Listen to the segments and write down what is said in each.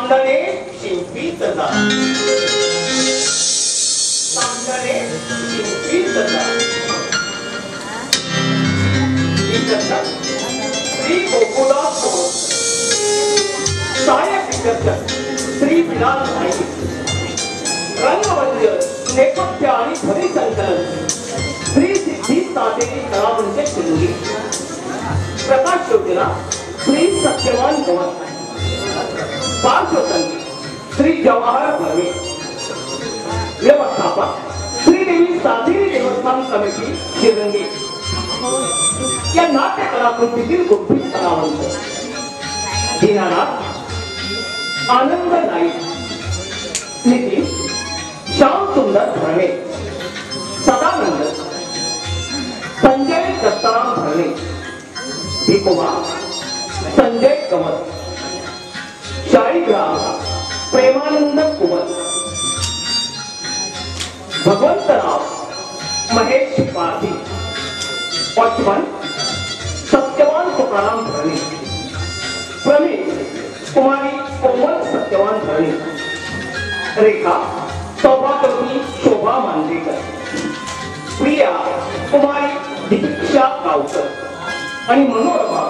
चांदणे शिंपीत जा, चांदणे शिंपीत जा. श्री गोकुळदास सहाय्यक दिग्दर्शक श्री विलास भाई, रंगमंच नेपथ्य आणि ध्वनी संकलन श्री सिद्धी सातेरी कलामंच शिंदे, प्रकाश योजना श्री सत्यवान गवत, पार्श्वसंगीत श्री जवाहर भरवे, व्यवस्थापक श्रीदेवी सातेरी देवस्थान समिती शिरंगे. या नाट्य कलाकृतीतील गुप्त कलावंत दीनानाथ, आनंद नाईक, नितीन श्याम सुंदर भरणे, सदानंद संजय दत्ताराम भरणे, भिकोबा संजय कमत, शाळीग्राम प्रेमानंद कुमत, भगवंतराव महेश पारधी, वॉचमन सत्यवान तुकाराम भरणे, प्रमेश कुमारी कोमल सत्यवान भरणे, रेखा सौभाग्यवती शोभा मांजरेकर, प्रिया कुमारी दीक्षा गावकर आणि मनोरमा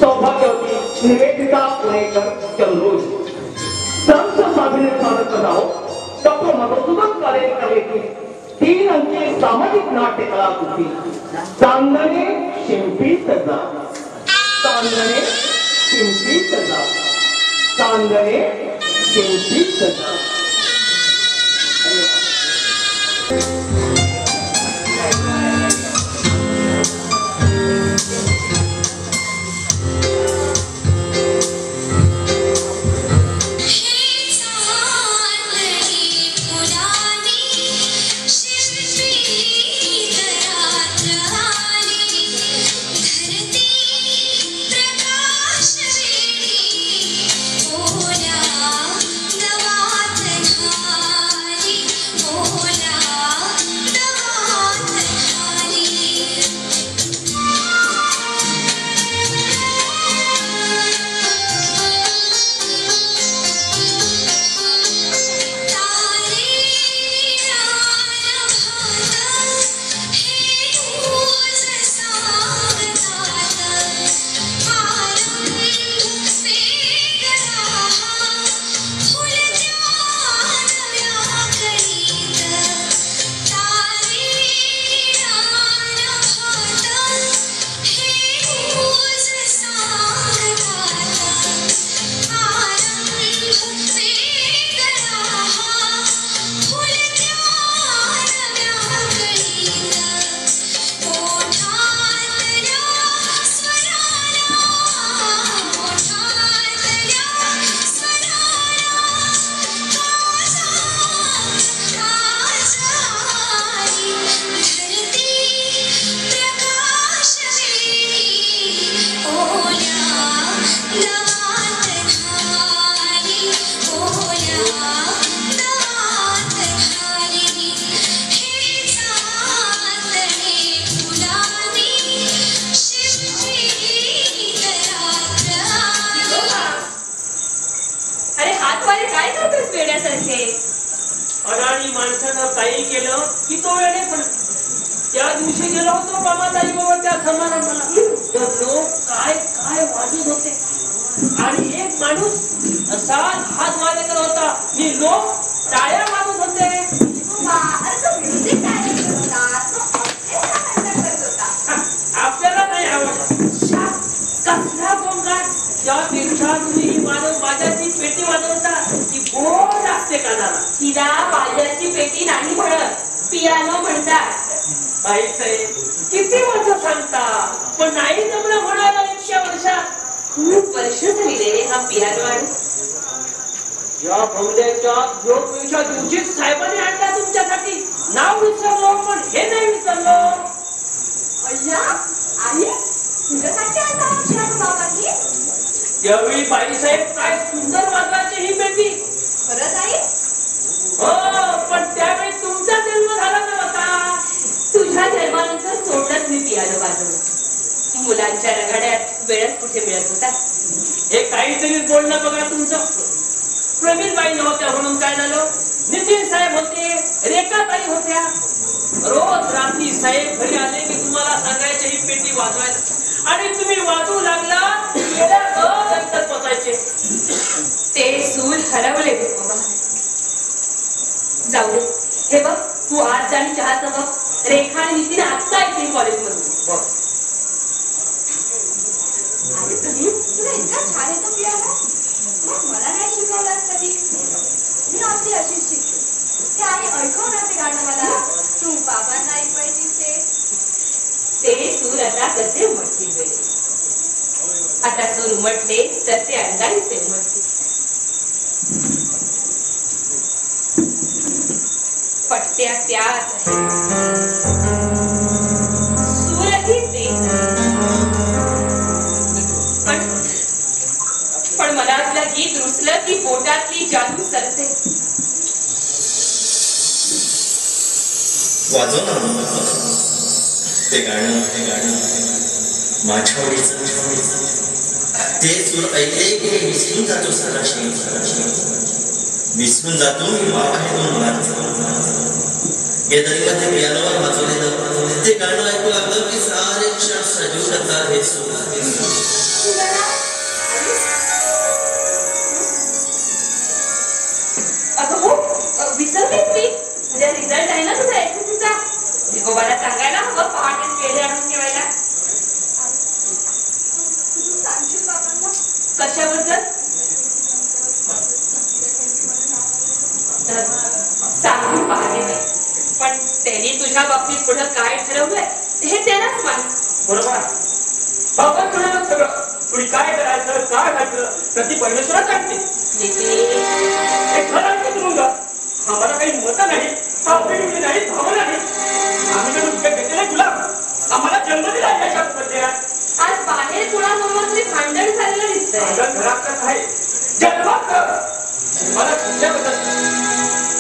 सौभाग्यवती निवेदिता पुणेकर चंद्रोज. संत साधने सादर करत आहोत डॉक्टर मधुसूदन कालेकर 3 अंकी सामाजिक नाट्य कलाकृती चांदणे शिंपीत जा, चांदणे शिंपीत जा, चांदणे शिंपीत जा. मुलांच्या रगाड्यात वेळच कुठे मिळत होता. हे काहीतरी बोलणं बघा तुमचं. प्रवीणबाई नव्हत्या म्हणून काय झालं? नितीन साहेब होते, रेखाताई होत्या. रोज रात्री साहेब घरी आले की तुम्हाला सांगायचे ही पेटी वाजवायला आणि तुम्ही वाजवू लागला नंतर पोचायचे. ते सूर हरवले बाबा. जाऊ दे. हे बघ, तू आज आणि चहाचं बघ. रेखा आणि नितीन आत्ता येतील कॉलेजमधून. तुला इतका छान येतो पियानो? मग मला नाही शिकवलास कधी? मी आपली अशीच शिकते. ते आई ऐकव ना ते गाणं मला. तू बाबांना ऐकवायचीस ते सूर आता कसे उमटतील वेळे? आता सूर उमटले तर ते अंगाईचे उमटतील. पट्ट्या त्याच सूरही तेच. पण मनातलं गीत रुसलं की पोटातली जादू सरते. वाजव ना ते गाणं माझ्या आवडीचं. ते सूर ऐकले की विसरून जातो सराशी. विसरून जातो मी बाबाकडून गॅदरिंगमध्ये पियानोवर वाजवलेलं ते गाणं ऐकू लागलं की सारे क्षण सजीव करतात. हे सूर विसरलीस मी. उद्या रिझल्ट आहे ना तुझा एसएससीचा. गोबाला सांगायला हवं पहाटेच पेढे आणून ठेवायला. सांगशील बाबांना? कशाबद्दल? सांगून पहाटे नाही, पण त्यांनी तुझ्या बाबतीत पुढे काय ठरवलंय हे त्यालाच माहित. बरोबर. बाबा ठरवलं सगळं. तुम्ही काय करायचं, काय घातलं तर ती परमेश्वराच आणते. हे खरं आहे का तुला? आम्हाला काही मत नाही, आवडी नाही, भावना नाही. आम्ही तर तुझ्या घेतलेले गुलाम. आम्हाला जन्म दिला याच्या पद्धतीत. आज बाहेर कुणाबरोबर तरी भांडण झालेलं दिसतंय. घरात आहे जन्माचं. मला तुझ्याबद्दल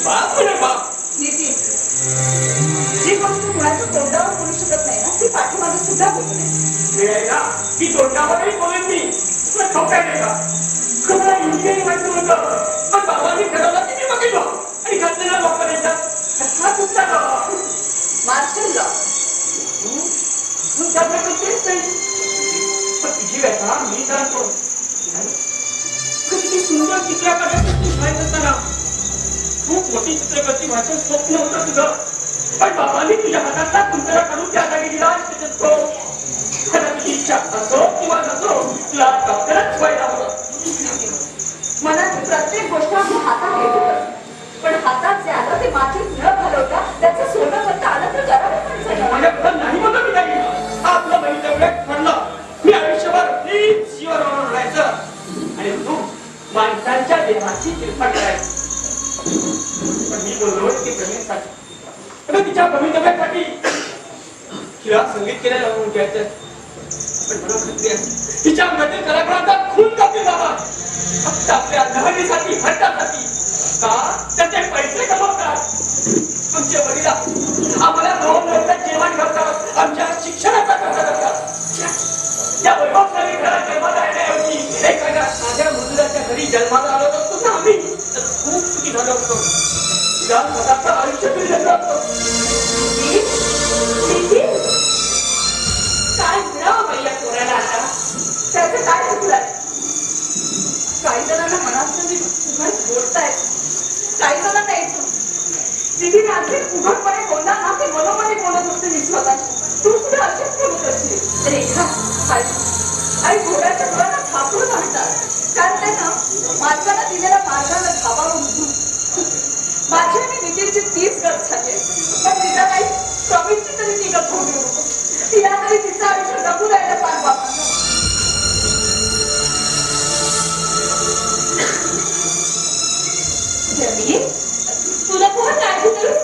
बाप ना बाप. नितीन, जी गोष्ट कुणाच्या तोंडावर बोलू शकत नाही ना, ती पाठीमागे सुद्धा बोलू नये. हे आहे ना की तोंडावरही बोलेन मी. तुला ठाऊक आहे का? मला इंजिनिअरिंग व्हायचं होतं, पण बाबांनी ठरवलं की मी बघितलो आणि घातलेला वापरायचा. हा कुठला मार्शल लॉ. तुझ्याकडे तेच नाही. पण तुझी व्यथा मी जाणतो. किती सुंदर चित्रकाराची तू शाळेत असताना खूप मोठी चित्रपती व्हायचं स्वप्न होतं तुझं. पण बाबांनी तुझ्या हातातला कुंतरा काढून त्या जागी दिला. तुझी इच्छा असो किंवा नसो, तुला डॉक्टरच व्हायला हवं. मनात प्रत्येक गोष्ट आपल्या हातात येत होतं, पण हातात जे आलं ते मातीत न घालवता त्याचं सोनं करता आलं तर करावं म्हणजे. माझ्याकडं नाही म्हणलं मी काही. आपलं भवितव्य ठरलं. मी आयुष्यभर हीच जीवनावर राहायचं आणि तू माणसांच्या देहाची चिरफाड करायची. पण मी बोललो की प्रवीणसाठी, तिच्या भवितव्यासाठी तिला संगीत केलं लावून घ्यायचं. पण मला खात्री आहे तिच्या मधील कलाकारांचा खून कापली बाबा. फक्त आपल्या लहरीसाठी, हट्टासाठी. का त्याचे पैसे कमवतात. आमच्या वडिला आम्हाला दोन वेळचं जेवण करतात, आमच्या शिक्षणाचा खर्च करतात. त्या वैभवशाली घरात जन्माला येण्याऐवजी एखाद्या साध्या मजुराच्या घरी जन्माला आलो असतो ना आम्ही, तर खूप सुखी झालो असतो. तिला स्वतःचं आयुष्य दिलं असतं. काय म्हणावं बाई या पोराला आता? त्याचं काय चुकलंय? काही जणांना मनात उघड बोलतायत, काही जणांना येतो. तिथे रात्री उघडपणे बोलणार ना ते मनोमने बोलत असते मी स्वतःशी. तू सुद्धा अशीच बोलत असते. रेखा, आई घोड्याच्या मुलांना थापून आणतात, कारण त्यांना माणसाला दिलेल्या मार्गाला धावावून माझी आणि नितीनची तीच गत झाली. पण तिला काही प्रवीणची तरी ती गत होऊ नको. तिला तरी तिचं आयुष्य जगू द्यायला सांग बाबांना. रवी, तुला कोण काळजी करू?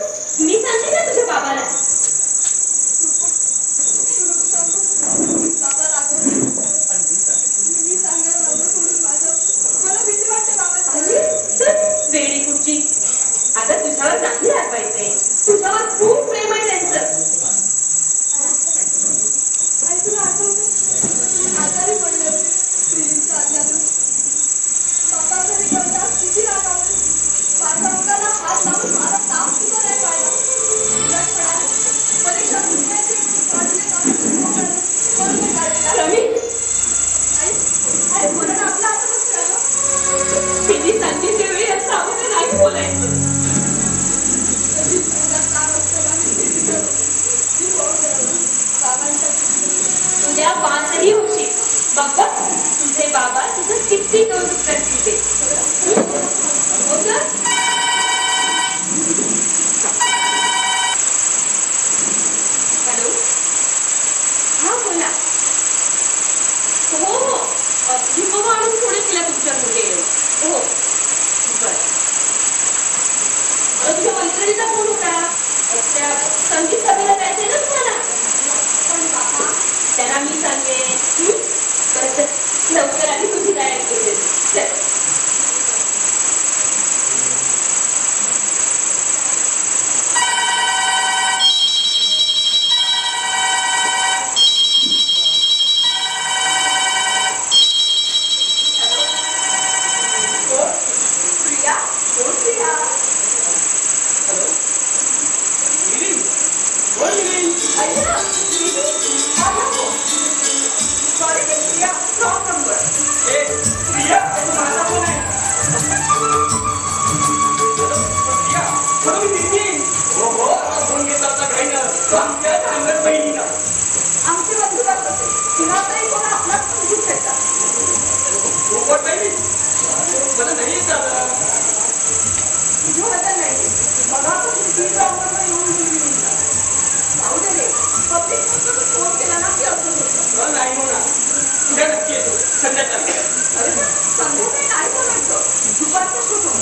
मी सांगते ना तुझ्या बाबाला. बाबा रागवले. मी सांगायला लागलो सोडून माझं. मला भीती वाटते बाबा. चल वेडी कुठची. आता तुझ्यावर नाही रागवायचंय. तुझ्यावर खूप प्रेम आहे त्यांचं. आई तुला आठवतं? आजारी पडले होते. प्रिलिमच्या आदल्या दिवशी. बाबा घरी करता किती राग गरजेच्या वेळी असं आम्हाला नाही बोलायचं. उद्या 5ही होशी बघ बघ तुझे बाबा तुझं किती कौतुक करतील ते. हो का? हॅलो हा बोला. हो हो दीपमा आणून थोडे तिला तुमच्याकडे हो बरं. तुझ्या मैत्रिणीचा फोन होता. त्या संगीत सभेला जायचंय ना तुम्हाला. पण बाबा त्यांना मी सांगते लवकर आधी तुझी तयारी करते. चल प्रिया हो प्रिया. ऐका sorry Priya wrong number. Priya माझा फोन आहे. प्रिया खरं मी नितीन. हो हो फोन घेतला होता काही ना तो आमच्या सांगत बहिणीला. आमचे बंधू जात होते पुन्हा तरी कोण आपलाच समजून शकतात. पोपट बहिणी मला नाही झालं. तुझ्याबद्दल नाही बघा किती प्रॉब्लेम येऊन गेली. जाऊ दे रे पब्लिक फोन केला ना की असं होतं. नाही होणार. उद्या नक्की येतो संध्याकाळी. अरे संध्याकाळी नाही बोलायचं दुपारचं शोधून.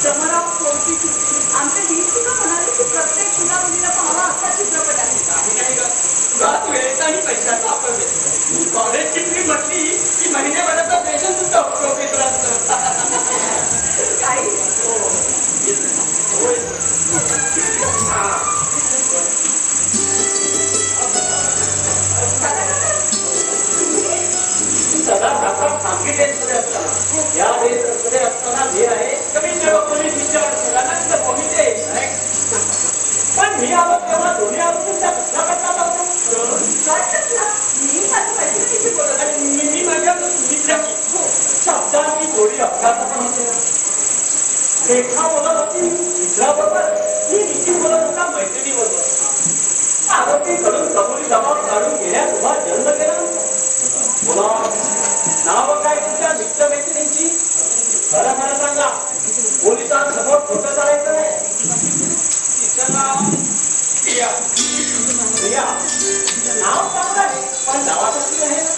समराव 42 आमचे वीर सुद्धा म्हणाले की प्रत्येक मुला मुलीला पाहावा असा चित्रपट आहे. तुझाच वेळेचा आणि पैशाचा वापर देतो. कॉलेजची फी म्हटली की महिन्याभराचा पेन्शन सुद्धा प्रोफेसरांचं. काही सदा साखर खासगी देशमध्ये असताना या देशमध्ये असताना हे आहे कमी जेव्हा पोलीस विचार सगळ्यांना तिथं कॉमिटी आहे. पण मी आलो तेव्हा दोन्ही आरोपींचा कसला करता होता. मी माझ्या मैत्रिणीशी बोलत आहे. आणि मी माझ्या मित्राची शब्दांची जोडी अपघात पण होते. रेखा बोलत होती मित्राबरोबर. मी निश्चित बोलत होता मैत्रिणीबरोबर. आरोपीकडून कबुली जबाब काढून घेण्यास उभा जन्म केला नव्हता. बोला नाव काय तुमच्या मित्रमैत्रिणींची. खरं खरं सांगा पोलिसांसमोर खोटं चालायचं नाही. तिचं नाव प्रिया. प्रिया नाव चांगलं आहे पण नावासाठी आहे ना.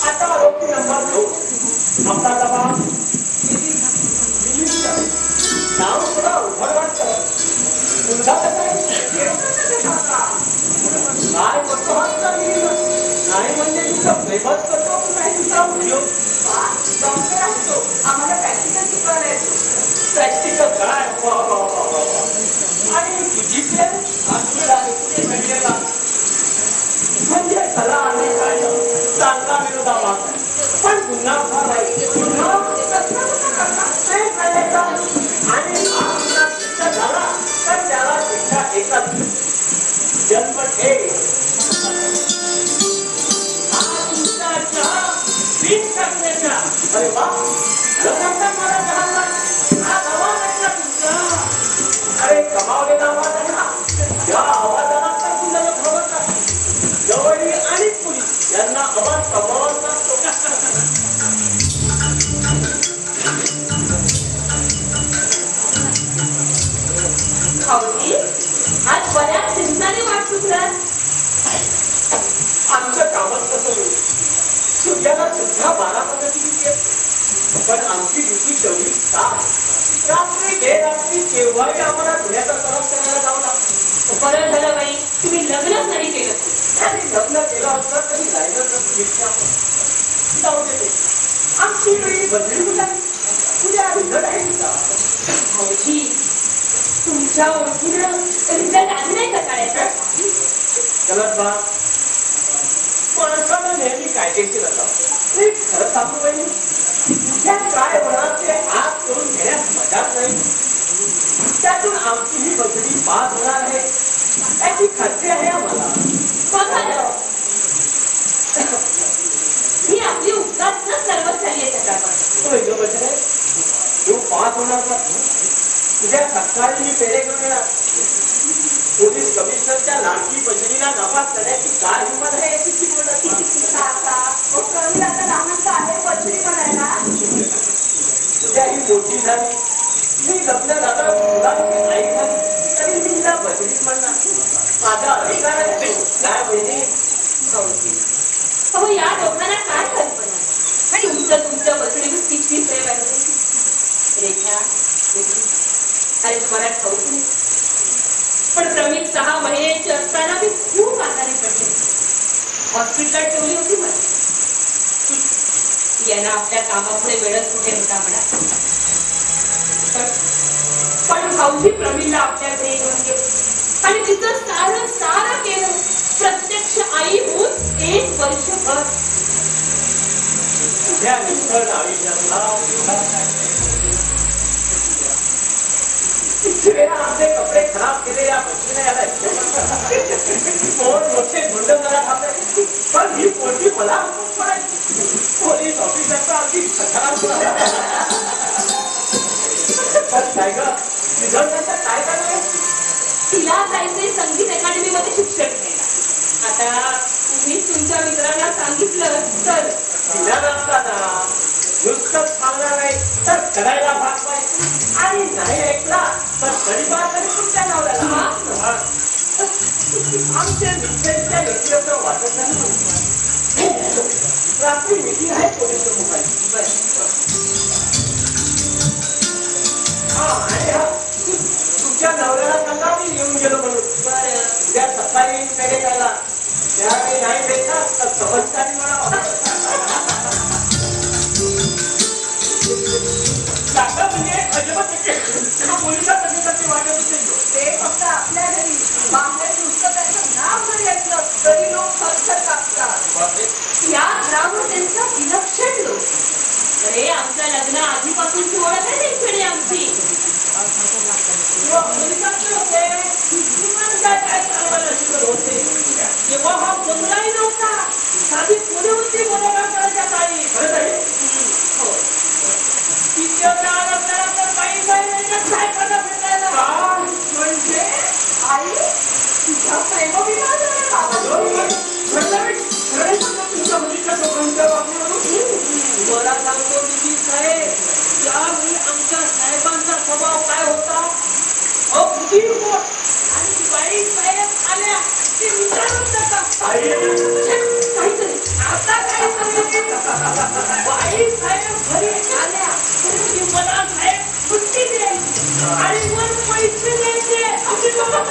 आता आरोपी नंबर 2 आपला जबाब नाव थोडा उघड वाटतं. तुझा कसं आहे काय करतो नाही म्हणजे तुझं प्रेमच करतो की नाही तुझा उद्योग. डॉक्टर आहे तो आम्हाला प्रॅक्टिकल शिकवायला येतो. प्रॅक्टिकल काय आणि तुझी प्रेम पुढे घडलेला म्हणजे कला आणि काय चांगला विरोधाभास. पण पुन्हा पुन्हा प्रेम करायचा आणि हा पुन्हा शिक्षा झाला तर त्याला शिक्षा एकच जन्म ठेव. अरे वा मला चहा हा दवा म्हटला तुमचा. अरे कमावलेला आवाज आहे ना. या आवाजाला तर तुला खबर जवळ आणि पोलीस यांना आवाज कमावाच लागतो. आज बऱ्याच दिवसाने वाट चुकलात. आमचं कामच कसं होईल. सूर्याला सुद्धा 12 पद्धती पण आमची ड्युटी 24 तास. रात्री बेरात्री केव्हाही आम्हाला धुण्याचा त्रास करायला जाऊ लागतो. बरं झालं बाई तुम्ही लग्नच नाही केलं. आणि लग्न केलं असतं तरी राहिलं जाऊ देते. आमची वेळी बदली मुलांनी उद्या रिझल्ट आहे तुझा. भाऊजी तुमच्या ओळखीनं रिझल्ट आधी नाही का काढायचा. चलत बा माणसानं नेहमी कायदेशीर असावं. मी खरं सांगू बाई त्या काय होणार ते आज करून घेण्यास मजाच नाही. त्यातून आमची ही बदली पास होणार आहे याची खात्री आहे आम्हाला. ही आपली उपचारच सर्वच झाली आहे सकाळपासून. उद्या सकाळी मी पेढे घेऊन येणार. पोलीस कमिशनरच्या लाडकी बहिणीला नापास करण्याची काय हिंमत आहे याची प्रवीण आता लहानचा आहे बछडी म्हणायला. उद्या ही मोठी झाली, मी लग्न झालं, मुलांची आई झाली, तरी मी तिला बछडीच म्हणणार. माझा अधिकार आहे काय बहिणी. अहो या दोघांना काय कल्पना. तुमच्या बछडीवर किती प्रेम आहे रेखा. अरे तुम्हाला ठाऊक नाही, पण प्रवीण 6 महिन्याची असताना मी खूप आजारी पडले. हॉस्पिटलात ठेवली होती मला. यांना आपल्या कामापुढे वेळच कुठे होता म्हणा. पण भाऊजी प्रवीणला आपल्याकडे घेऊन गेले आणि तिचं सारं केलं. प्रत्यक्ष आई होऊन 1 वर्षभर. उद्या निष्ठळ आयुष्यातला आमचे कपडे खराब केले या बहिणीने याला कोण मोठे गुंड मला थांबले, पण ही पोटी मला पोलीस ऑफिसरचा अगदी काय ग रिझल्टनंतर काय करणार. तिला जायचंय संगीत अकादमी मध्ये शिक्षण घ्यायला. आता तुम्ही तुमच्या मित्रांना सांगितलं तर तिला नसताना नुसतंच सांगणार नाही तर करायला भाग पाहिजे, आणि नाही ऐकला तर गरीबा तरी तुमच्या नावाला. आमच्या मित्रांच्या व्यक्तिगत वाटत नाही. रात्री मिटिंग आहे पोलीस प्रमुखांची. तुमच्या नवऱ्याला सांगा मी येऊन गेलो म्हणून. उद्या सकाळी पेढे खायला. त्यावेळी नाही भेटणार तर समजदारी म्हणावं. काका म्हणजे अजिबात पोलिसात वाटत होते. ते फक्त आपल्या घरी, बाहेर नुसतं त्याचं नाव जरी ऐकलं तरी लोक थरथर कापतात. या घरावर त्यांचा विलक्षण लोक. अरे आमच्या लग्न आधीपासूनची ओळख आहे त्यांच्याकडे आमची. तेव्हा हा बंगलाही नव्हता, साधी पुणे होती मनोरंजनाच्या काळी. हो. तिच्याच्या आरक्षणाला तर बाई साहेबांच्या साहेबांना भेटायला. म्हणजे आई तुझा प्रेमविवाह झाला बाबा. तुमच्या मुलीच्या दोघांच्या बाबतीत मला सांगतो दिदी साहेब, त्यावेळी आमच्या साहेबांचा स्वभाव काय होता, अगदी गोड. आणि बाई साहेब आल्या की विचारूच नका. काहीच नाही. आता काय सांगितलं, बाई साहेब घरी आल्या की मला साहेब सुट्टी द्यायची आणि वर पैसे द्यायचे. आम्ही बघत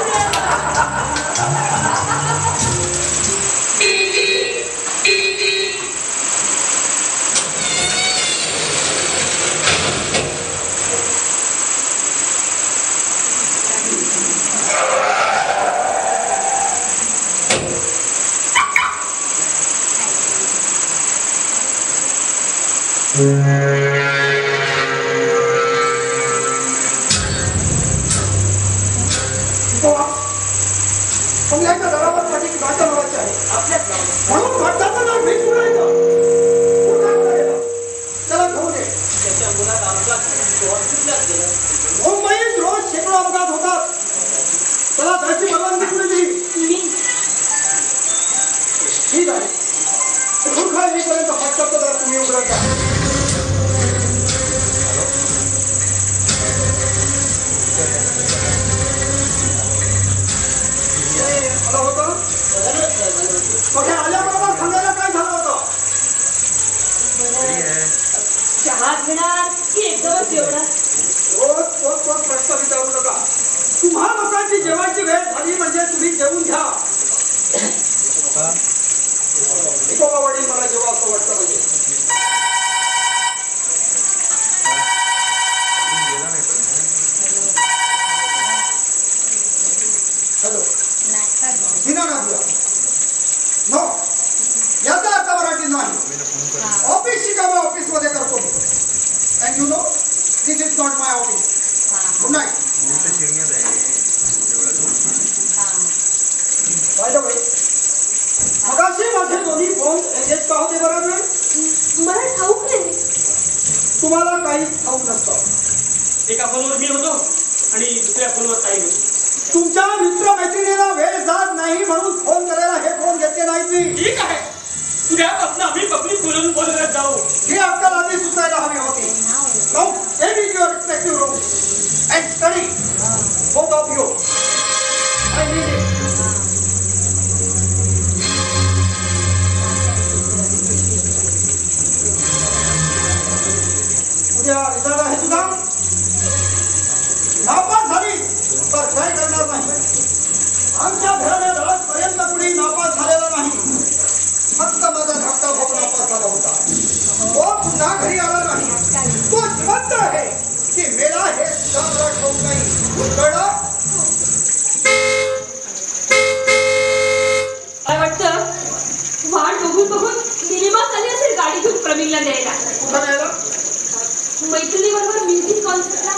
कमल्याच्या दरावर माझी गाठा लावायची आहे. म्हणून घाटाचं नाव मीच बोलायचं. त्याला घेऊन ये. त्याच्या मुलात अपघात हॉस्पिटलात गेलं. मुंबईत रोज शेकडो अपघात होतात. त्याला जायची परवानगी कुणी दिली? ठीक आहे. खुरखा येईपर्यंत फटकतो जर तुम्ही उघडता. आला होता कुठे आल्याबरोबर सांगायला काय झालं होतं? चहा घेणार की एकदमच जेवणार? रोज प्रश्न विचारू नका. तुम्हा लोकांची जेवायची वेळ झाली म्हणजे तुम्ही जेवून घ्या. बाबा वडील मला जेव्हा असं वाटतं म्हणजे हॅलो दीनानाथ नो, याचा अर्थ मराठी नाही. ऑफिसची कामं ऑफिस मध्ये करतो मी. And you know this is not my office. Good night. By the way, मगाशी माझे दोन्ही फोन एंगेज का होते बरोबर? मला ठाऊक नाही. तुम्हाला काहीच ठाऊक नसतं. एका फोनवर मी होतो, आणि दुसऱ्या फोनवर ताई गेली. तुमच्या मित्र मैत्रिणीला वेळ जात नाही म्हणून फोन करायला हे फोन घेतले नाहीत मी. ठीक आहे, उद्यापासून आम्ही पब्लिक बोलून बोलत जाऊ. ही अक्कल आधी सुचायला हवी होती. Now, take it to your respective room and study, both of you. I need it. उद्या रिझल्ट आहे तुझा. नापास झालीस तर काय करणार नाही. आमच्या घराण्यात आजपर्यंत कुणी नापास झालेला नाही. फक्त माझा धाकटा भाऊ नापास झाला होता. तो पुन्हा घरी आला नाही. तो जिवंत आहे की मेला हे सुद्धा मला ठाऊक नाही. कळलं? काय वाटतं वाट बघून बघून निलिमा चालली असेल गाडी घेऊन प्रवीणला द्यायला. कुठं न्यायला? मैत्रिणी बरोबर म्युझिक कॉन्सर्टला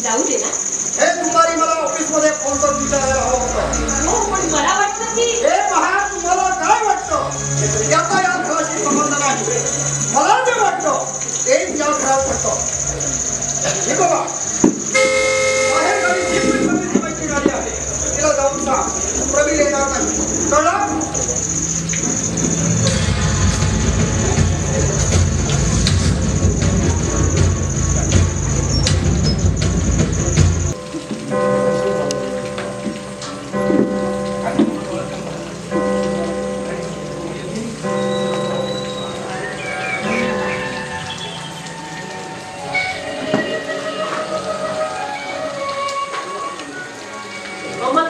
जाऊ दे ना. हे दुपारी मला ऑफिसमध्ये फोन करून विचारायला हवं होतं. हो पण मला वाटतं की हे पहा, तुम्हाला काय वाटतं याचा या घराशी संबंध नाही. मला जे वाटतं तेच या घरात वाटतं. हे बघा, बाहेर गाडी जी प्रवीणची मैत्रीण आली आहे तिला जाऊन सांग प्रवीण येणार नाही. कळलं?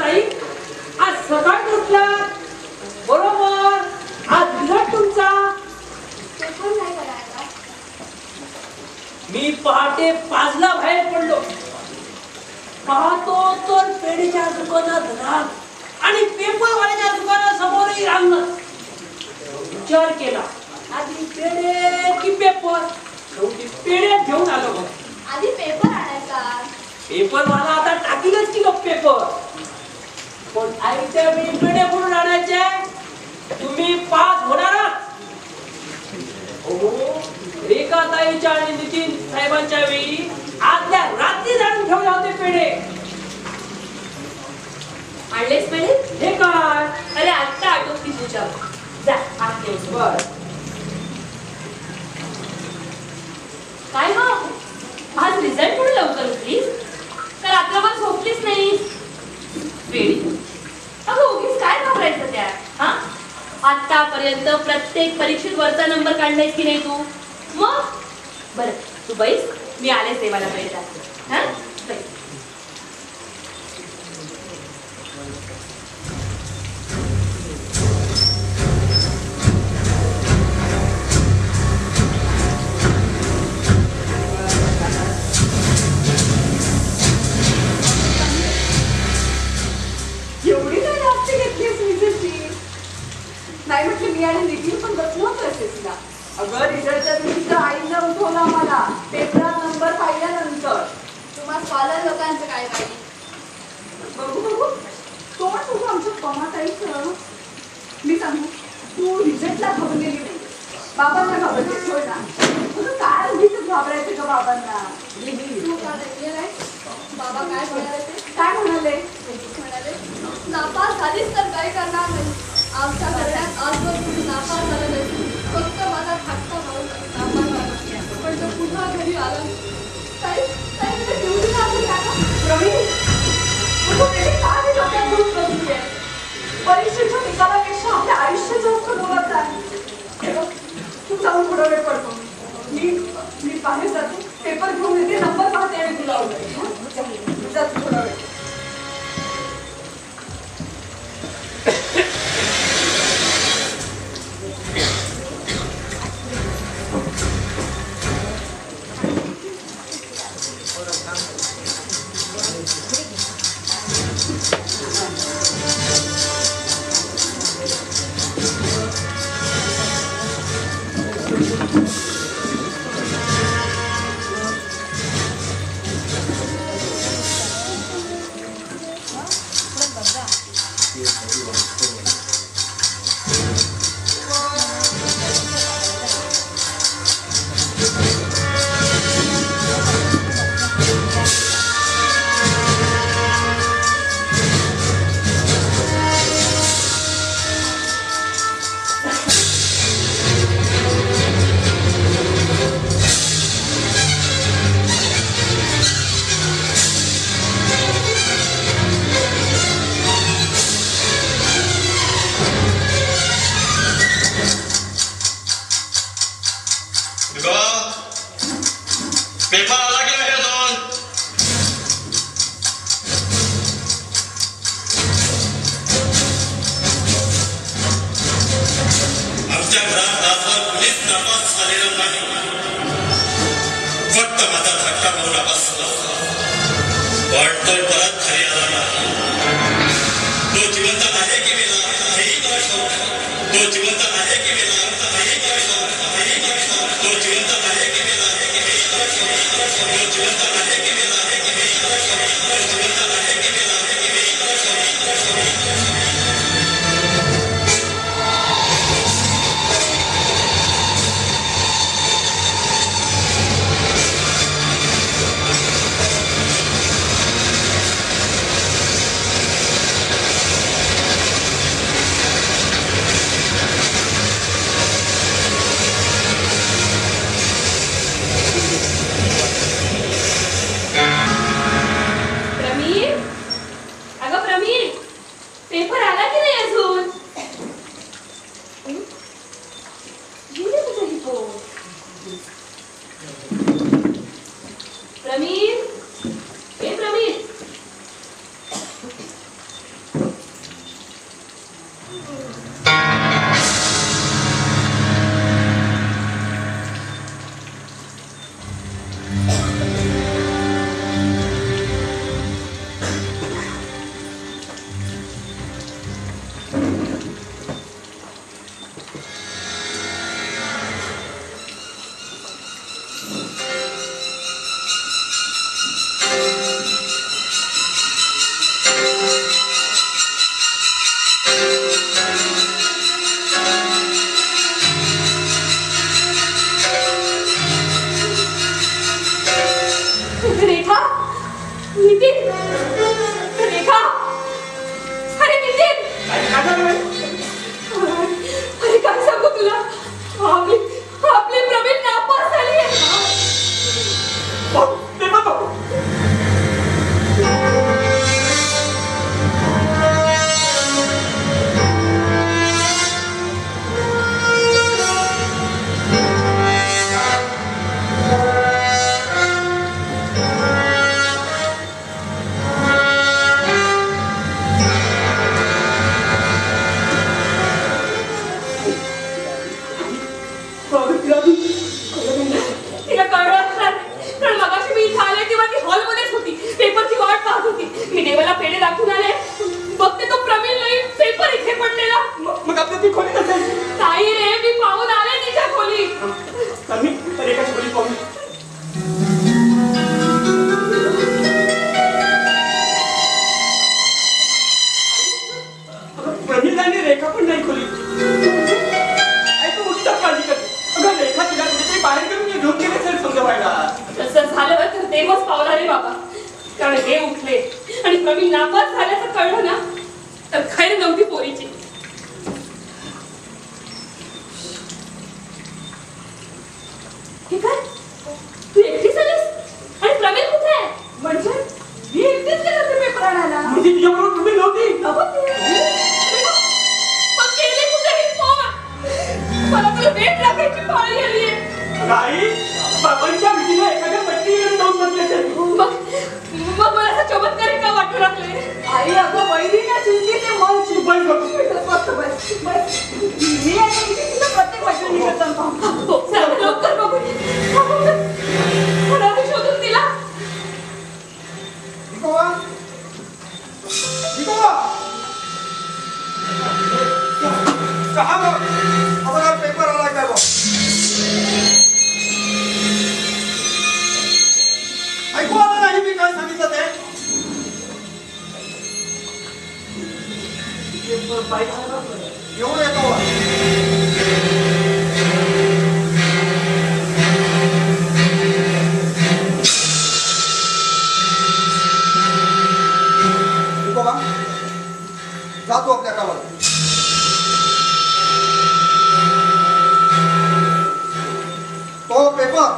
ताई आज सकाळ उठला बरोबर आज रिझल्ट तुमचा. मी पहाटे 5ला बाहेर पडलो. पाहतो तर पेढीच्या दुकानात राग आणि पेपरवाल्याच्या दुकानासमोरही रांगण. विचार केला आधी पेढे की पेपर. शेवटी पेढे घेऊन आलो. आधी पेपर आणायचा. पेपरवाला आता टाकीलच की गप पेपर. पण आईच्या वेळी पेढे कुठून आणायचे. तुम्ही पास होणार. रेखाताईच्या आणि नितीन साहेबांच्या वेळी आदल्या रात्री जाणून ठेवले होते पेढे. आणलेच पेढे. हे काय अरे आत्ता आठवत की तुझ्या जा आत घेऊन. बर काय मग आज रिझल्ट म्हणून लवकर उठलीस तर रात्रभर झोपलीच नाही. वेळी अगं उगीच काय घाबरायचं त्या. हा आतापर्यंत प्रत्येक परीक्षेत वरचा नंबर काढलायस की नाही तू. मग बरं तू बैस मी आलेच देवाला भेटायला. हा बैस. एवढी काय जास्त घेतलीस विजेची. नाही म्हटलं मी आणि नितीन पण बसलो होतो तिला. अगं रिझल्टच्या दिवशी तर आईनं उठवला मला पेपरात नंबर पाहिल्यानंतर. तुम्हा स्कॉलर लोकांचं काय पाहिजे बघू बघू. कोण बघू आमच्या पमाताईचं. मी सांगू तू रिझल्टला घाबरलेली नाही बाबांना घाबरते. होय ना. तुझं काय उगीच घाबरायचं का बाबांना. तू काय बाबा काय म्हणाले ते. काय म्हणाले नापास झालीस तर काय करणार नाही. आमच्या घरात आजवर कुठे नापास झालं नाही. फक्त माझा धाकटा भाऊ नापास झाला पण तो पुन्हा घरी आला. परीक्षेच्या निकालापेक्षा आपल्या आयुष्य जास्त बोलत आहे. तू जाऊन थोडा वेळ पडतो. मी बाहेर जाते पेपर घेऊन येते. नंबर पाहते आणि तुला जाते थोडा वेळ. पेपर आला की नाही अजून? आमच्या घरात आजवर कुणीच नापास झालेलं नाही. फक्त माझा धाकटा भाऊ नापास झाला, पण तो परत घरी आला नाही. तो जिवंत आहे की मेला हेही मला ठाऊक नाही. तो जिवंत आहे की मेला हेही मला ठाऊक नाही. तो जिवंत आहे की मेला हेही मला ठाऊक नाही. तो जिवंत आहे की मेला हेही मला ठाऊक नाही. तो जिवंत आहे की मेला हेही मला ठाऊक नाही. प्रमीर, अगं प्रमीर, पेपर आला की नाही अजून? गेले कुठे ही पोर? प्रमीर, हे प्रमीर. रेखा, नितीन, रेखा, अरे नितीन, अरे काय सांगू तुला, आपली प्रवीण नापास झाली आहे. तिला कळलं असणार, कारण मगाशी मी इथं आले तेव्हा ती हॉलमध्येच होती, पेपरची वाट पाहत होती. मी देवाला पेढे दाखवून आले, बघते तो प्रवीण नाही, पेपर इथे पडलेला. मग आपल्या ती खोली नसेल. ताई रे, मी पाहून आले तिच्या खोली. आम्ही रेखाची खोली पाहू. प्रवीण आणि रेखा पण नाही खोली. आई तू मुठीच काळजी करते. अगं रेखा तिला कुठेतरी बाहेर घेऊन घेऊन गेले असेल समजवायला. तसं झालं तर देवच पावला रे बाबा, कारण हे उठले आणि प्रवीण नापास झाल्याचं कळलं ना, तर खैर नव्हती पोरीची. हे काय, तू एकटीच आलीस आणि प्रवीण कुठे आहे? म्हणजे मी एकटीच गेले होते पेपर आणायला. म्हणजे तिच्याबरोबर तुम्ही नव्हती. मग गेली कुठे ही पोर? मला तुला भेट लागायची पाळी आली आहे. आई बाबांच्या भीतीला एखाद्या पट्टीकडे जाऊन बसले असेल. मग मला असं चमत्कारिक का वाटू लागले? आई अगं वैरीला चिंती ते मन बस बस. बस बस बस. मी आता तिला प्रत्येक मैत्रिणी करताना हो, चला लवकर बघू. कोणाला शोधून दिला? विकोबा, विकोबा, चहा बघ. हा बघा पेपर आला काय बघ. ऐकू आलं नाही मी काय सांगितलं ते? येऊन येतो बा. विकोबा, जातो आपल्या गावाला. तो पेपर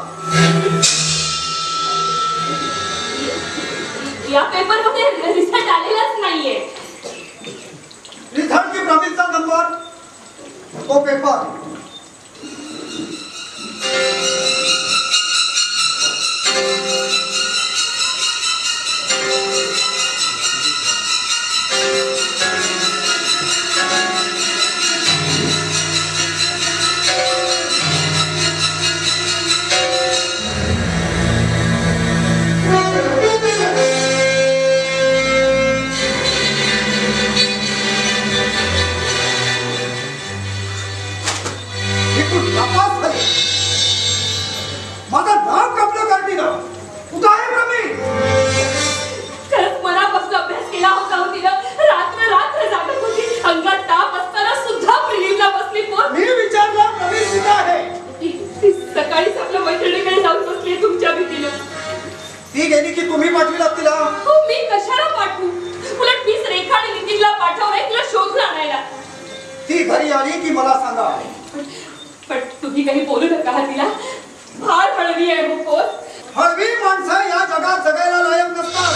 या पेपर मध्ये रिझल्ट आलेलाच नाहीये. रिझल्ट की प्रवीणचा नंबर ती गेली की तुम्ही पाठविलात तिला? हो, मी कशाला पाठवू? उलट मीच रेखा आणि नितीनला पाठवलंय तिला शोधून आणायला. ती घरी आली की मला सांगा. पण तुम्ही काही बोलू नका हा तिला. फार हळवी आहे हो पोर. हळवी माणसं या जगात जगायला लायक नसतात.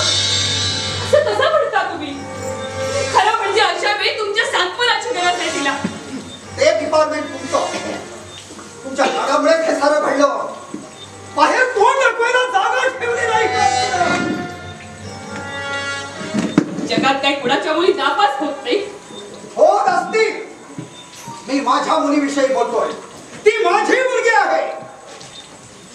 असं तसं म्हणता तुम्ही? खरं म्हणजे अशा वेळी तुमच्या सांत्वनाची गरज आहे तिला. ते डिपार्टमेंट तुमचं. तुमच्या कामामुळे हे सारं घडलं. बाहेर तोंड दाखवायला जागा ठेवली नाही का? जगात काही कुणाच्या मुली नापास होत नाही. होत असतील. मी माझ्या मुलीविषयी बोलतोय. ती माझी मुलगी आहे.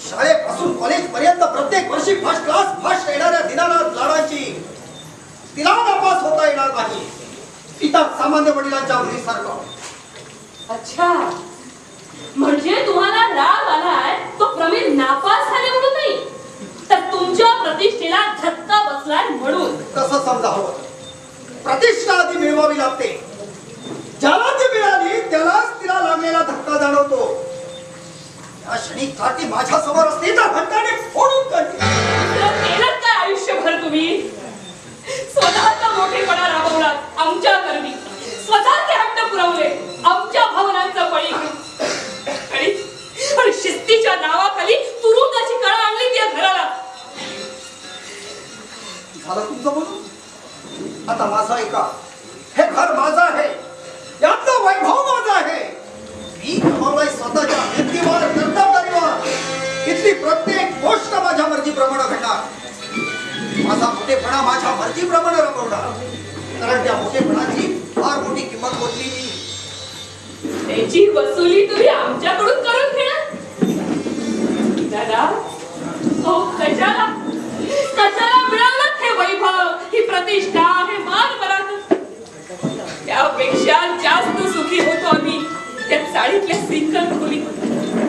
शाळेपासून कॉलेज पर्यंत प्रत्येक वर्षी फर्स्ट क्लास फर्स्ट येणाऱ्या दिनानाथ लाडाची तिला नापास होता येणार नाही. इतर सामान्य वडिलांच्या मुलीसारखं. अच्छा, म्हणजे तुम्हाला राग आलाय तो प्रवीण नापास झाले म्हणून नाही, तर तुमच्या प्रतिष्ठेला धक्का बसलाय म्हणून. कसं समजा हवं? प्रतिष्ठा आधी मिळवावी लागते. ज्याला ती मिळाली त्यालाच तिला लागलेला धक्का जाणवतो. या क्षणी काठी माझ्या समोर असते तर घंटाने फोडून काढली. केलं काय आयुष्यभर तुम्ही? स्वतःचा मोठेपणा राबवलात आमच्या करवी, स्वतःचे हट्ट पुरवले आमच्या भावनांचा बळी घेऊन, आणि शिस्तीच्या नावाखाली तुरुंगाची कळा आणली त्या घराला. झालं तुमचं बोलून? आता माझं ऐका. हे घर माझं आहे. यातलं वैभव माझं आहे. मी कमावलाय स्वतःच्या मेहनतीवर, कर्तव्यावर. इथली प्रत्येक गोष्ट माझ्या मर्जीप्रमाणे घडणार. माझा मोठेपणा माझ्या मर्जीप्रमाणे रमवणार. कारण त्या मोठेपणाची फार मोठी किंमत मोजली मी. त्याची वसुली तुम्ही आमच्याकडून करून घेणार दादा? हो, कशाला कशाला मिळालं हे वैभव, ही प्रतिष्ठा, हे मान पराक्रम? त्यापेक्षा जास्त सुखी होतो आम्ही त्या चाळीतल्या सिंगल खोली.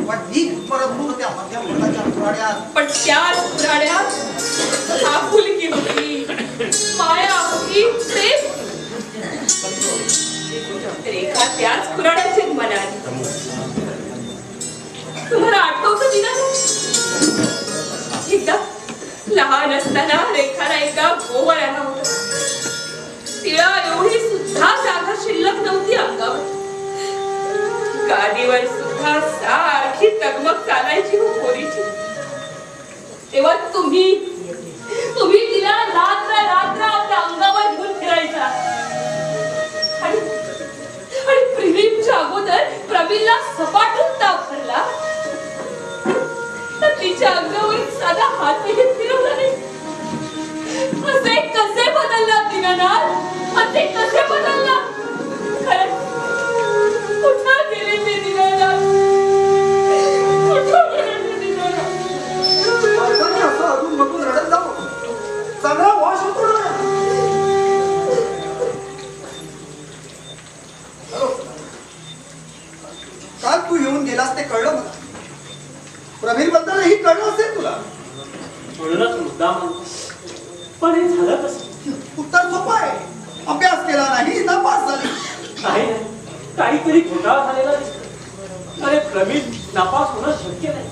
पण मी परत होतो त्या मध्यम वर्गाच्या पुराड्यात. पण त्याच पुराड्यात आपुलकी होती, माया होती, प्रेम. रेखा त्याच पुराड्याचे मनात. तुम्हाला आठवतं तिला? एकदा लहान असताना रेखाला एकदा गोवर आला होता. तिला एवढी सुद्धा साखर शिल्लक नव्हती अंगावर. गादीवर सुद्धा सारखी तगमग चालायची हो पोरीची. तेव्हा तुम्ही तिला रात्र रात्र आपल्या अंगावर घेऊन फिरायचा. आणि प्रिलिमच्या अगोदर प्रवीणला सपाटून ताप भरला तर तिच्या अंगावर साधा हातही फिरवला नाही. असे कसे बदलला दिनानाथ? असे कसे बदलला? खरंच कुठं गेले ते दिनानाथ? कुठं गेले ते दिनानाथ? मालकाने असं अजून मधून रडत जाऊ. चांगला वास होतो ना. काल तू येऊन गेलास ते कळलं मला. प्रवीण बद्दलही कळलं असेल तुला. म्हणूनच मुद्दा पण हे झालं कसं? उत्तर सोपं आहे. अभ्यास केला नाही, नापास झाली. नाही, काहीतरी घोटाळा झालेला दिसतो. अरे प्रवीण नापास होणं शक्य नाही.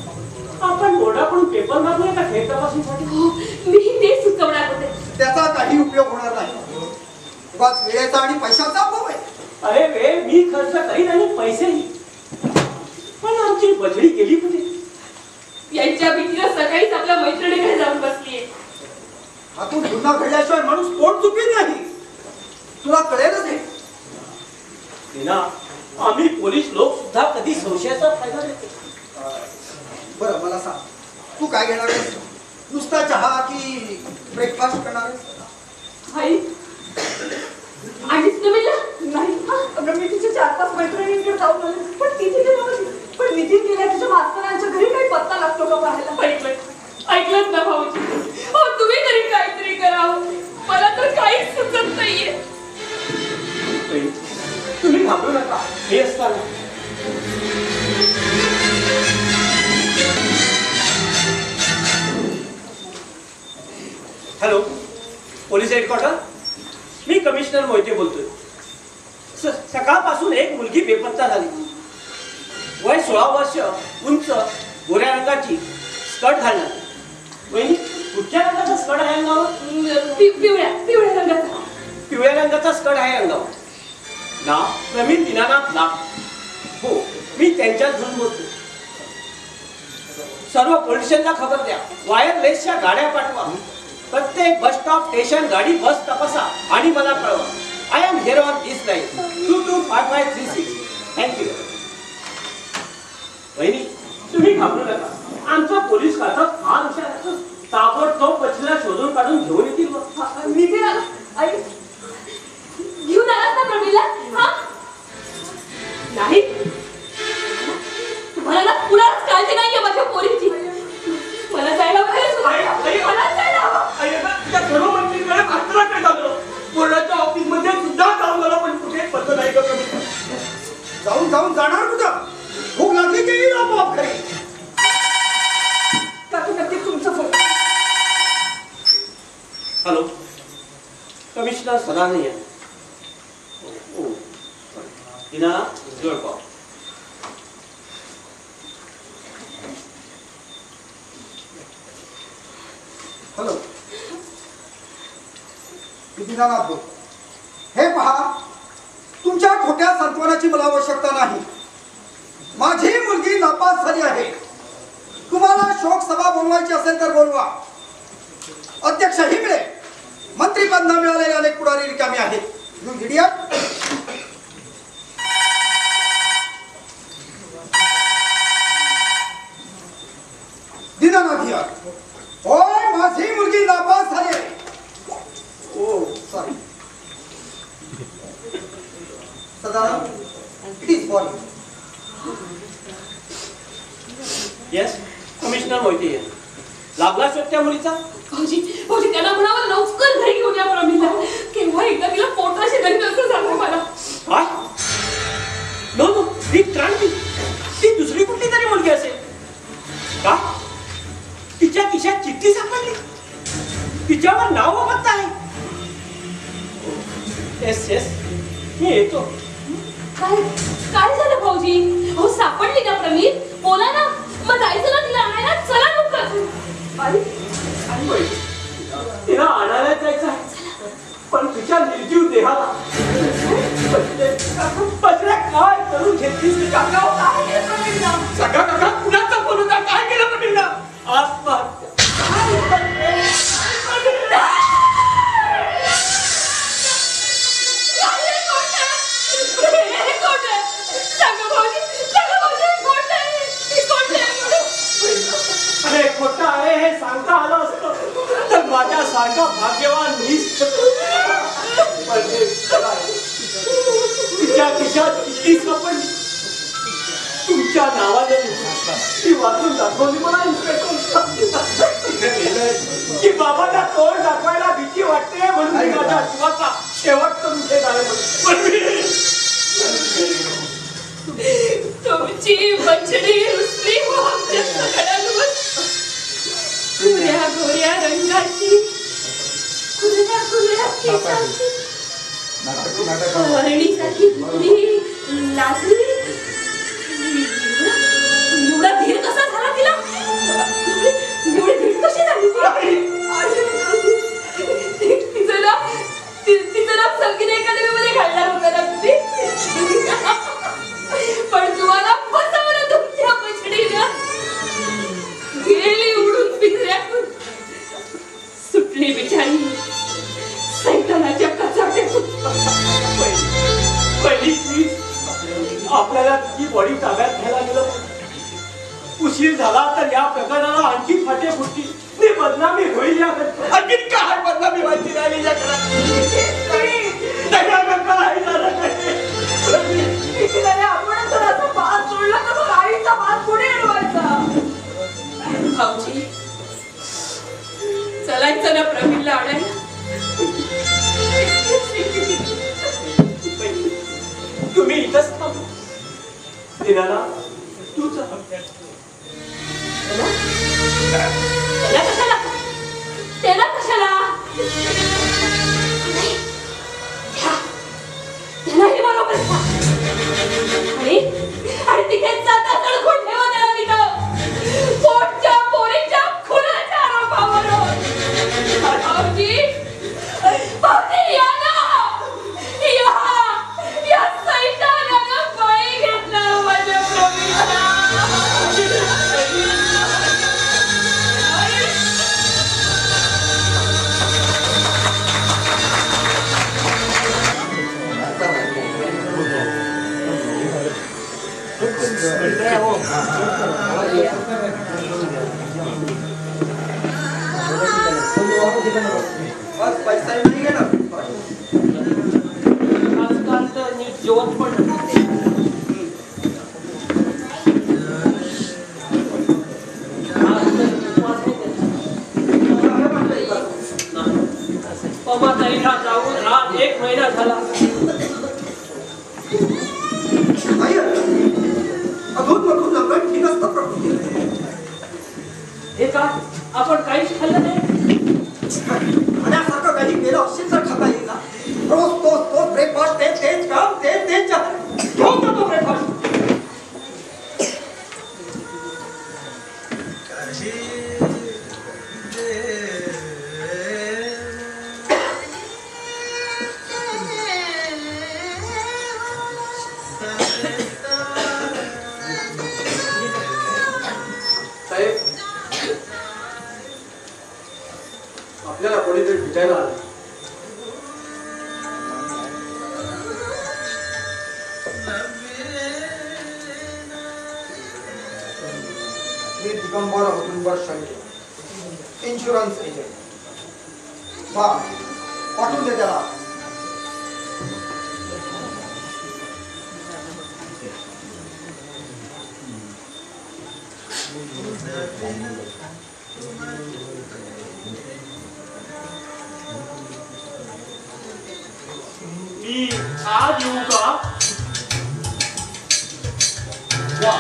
आपण बोर्डाकडून पेपर मागले का हे तपासणीसाठी? मी ते सुचवणार होते. त्याचा काही उपयोग होणार नाही. उगाच वेळेचा आणि पैशाचा अभाव आहे. अरे वेळ मी खर्च करीन आणि पैसेही. पण आमची बजडी गेली कुठे? यांच्या भीतीला सकाळीच आपल्या मैत्रिणीकडे जाऊन बसलीये. हातून गुन्हा घडल्याशिवाय माणूस पोट चुकीत नाही. तुला कळेलच हे. आम्ही पोलीस लोक सुद्धा कधी संशयाचा फायदा देतो. बरं मला सांग, तू काय घेणार आहेस? नुसता चहा की ब्रेकफास्ट करणार आहेस? आई आणिच नवीला नाही. अगं मी तिच्या 4-5 मैत्रिणींकडे जाऊन आले, पण ती तिथे नव्हती. पण नितीन गेल्या तिच्या मास्तरांच्या घरी काही पत्ता लागतो का पाहायला. ऐकलंच ना भाऊजी? हो, तुम्ही तरी काहीतरी करावं. मला तर काहीच सुचत नाहीये. तुम्ही घाबरू नका. हे असताना हॅलो, पोलीस हेडक्वार्टर. मी कमिशनर मोहिते बोलतोय. सकाळपासून एक मुलगी बेपत्ता झाली. वय 16 वर्ष, उंच, गोऱ्या रंगाची, स्कर्ट घालणार. वहिनी कुठच्या रंगाची स्कर्ट आहे अंगावर? पिवळ्या रंगाचा. पिवळ्या रंगाचा स्कर्ट आहे अंगावर. ना प्रवीण दीनानाथ लाड. हो, मी त्यांच्याच घरून बोलतो. सर्व पोलीस स्टेशनला खबर द्या. वायरलेसच्या गाड्या पाठवा. प्रत्येक बस स्टॉप स्टेशन गाडी बस तपासा आणि मला कळवा. I am here on this line 225536. Thank you. वहिनी, तुम्ही घाबरू नका. आमचा पोलीस खाता फार हुशार आहे. ताबडतोब पछीला शोधून काढून घेऊन येतील. नितीन आला. आई घेऊन आलास ना प्रवीणला? हा नाही, तुम्हाला ना कुणालाच काळजी नाहीये माझ्या पोरीची. मला जायला सर्व मंत्रीकडे मात्र झालं. कोर्टाच्या ऑफिस मध्ये सुद्धा जाऊन मला पण कुठे पत्ता नाही का? जाऊन जाणार कुठं? भूक लागली की येईल आपोआप घरी. नक्की तुमचं फोन. हॅलो, कमिशनर सदानंद आहे. दिना जोडपाव. हॅलो, दीनानाथ बोल. हे पहा, तुमच्या खोट्या सांत्वनाची मला आवश्यकता नाही. माझी मुलगी नापास झाली आहे. तुम्हाला शोक सभा बोलवायची असेल तर बोलवा. अध्यक्षही मिळेल. मंत्रीपद न मिळालेले अनेक पुढारी रिकामी आहेत. You idiot. दीनानाथ हियर. होय, माझी मुलगी नापास झाली आहे. Oh sorry. Sadanand, it is for you. Yes, commissioner Mohite आहे. लागला शोध त्या मुलीचा? भाऊजी त्यांना म्हणावं लवकर घरी घेऊन या प्रवीणला. केव्हा एकदा तिला पोटाशी घरी असं सांगू मला. काय? नो नो, ही क्रांती. ती दुसरी कुठली तरी मुलगी असेल का? तिच्या खिशात चिठ्ठी सापडली. तिच्यावर नाव व पत्ता आहे. येस येस, मी येतो. काय झालं भाऊजी? हो, सापडली का प्रवीण? बोला ना, मग जायचं ना तिला आणायला. चला लवकर. तिला आणायला जायचं आहे, पण तिच्या निर्जीव देहाला काय करून घेतलीस? सगळा कुणाचा फोन होता? काय केलं प्रवीणला? आत्महत्या. अरे खोटं आहे हे सांगता आलं असतं तर माझ्यासारखा भाग्यवान मीच. तिच्या खिशात किती सापडली. तुमच्या नावाने ती वाचून दाखवली मला की बाबाला तोंड दाखवायला भीती वाटते म्हणून मी माझ्या जीवाचा शेवट करून घेत आहे. तुमची बछडी रुसली हो आमच्या सगळ्यांवर. गोऱ्या रंगाची, कुरड्या केसाची, हरणीसारखी बुद्धी लाजली. एवढा धीर कसा झाला तिला? एवढी धीर कशी झाली तिचं नाव संगीत अकादमीमध्ये घालणार होतं ना तुम्ही. पण तुम्हाला फसवलं तुमच्या बछडीनं. गेली उडून पिंजऱ्यातून. सुटली बिचारी सैतानाच्या कचाट्यातून. पहिली आपल्याला तिची बॉडी ताब्यात घ्यायला गेलं. उशीर झाला तर या प्रकरणाला आणखी फाटे फुटतील. ती बदनामी होईल. या आणखी काय बदनामी माहिती राहिली या घरात? आपण जर असं पास सोडला तर आईचा पास पुढे अडवायचा. भाऊजी चलायचं ना प्रवीणला आणायला. तुम्ही इथंच थांबू. दिनाला तू त्याला कशाला? त्याला कशाला? त्यालाही बरोबर आणि तिथे जाता तडकून ठेवा त्याला तिथं. पोटच्या पोरीच्या खुनाच्या आरोपावर. बस पैसा नाही घेणार. आजकाल तर नीट जेवण पण नाही. आज तर उपवास आहे त्यांचा. पमाताईला जाऊन रात 1 महिना झाला. नाही अजून मधून लग्न ठीक असतं प्रकृती. हे का आपण काहीच खाल्लं नाही. खाण्यासारखं काही केलं असेल तर खाता येईल ना. रोज तोच ब्रेकफास्ट, तेच काम, तेच घेऊन जातो ब्रेकफास्ट. साहेब, आपल्याला कोणीतरी भेटायला आलं. मी दिगंबर औदुंबर शेळके, इन्शुरन्स एजंट. पाठवून दे त्याला. मी आज येऊ का? वा.